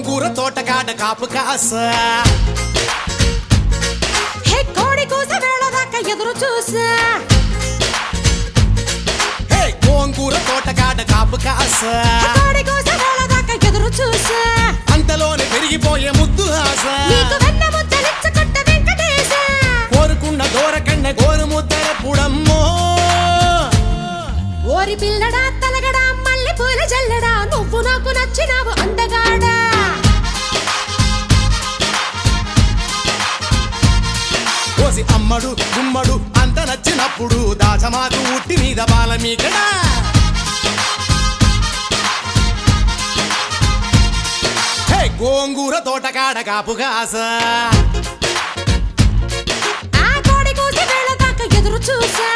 గోంగూర తోటకాడ కాపు కాస హే కోడి కూస వేళ దాకా ఎదురు చూసా హే గోంగూర తోటకాడ కాపు కాస కోడి కూస వేళ దాకా ఎదురు చూసా అంతలోనే పెరిగిపోయే ముద్దు ఆశ నీకు వెన్న ముద్దలిచ్చుకుంట వెంకటేశ కోరుకున్న దూరకన్న గోరు ముద్దల పుడమ్మో ఓరి పిల్లడా తలగడా మల్లె పూల జల్లడా నువ్వు నాకు నచ్చినావు అందగాడా కోసి అమ్మడు గుమ్మడు అంత నచ్చినప్పుడు దాచమాకు ఉట్టి మీద బాల మీకడా హే గోంగూర తోటకాడ కాపు కాస ఆ కోడి కూస వేళ దాకా ఎదురు చూసా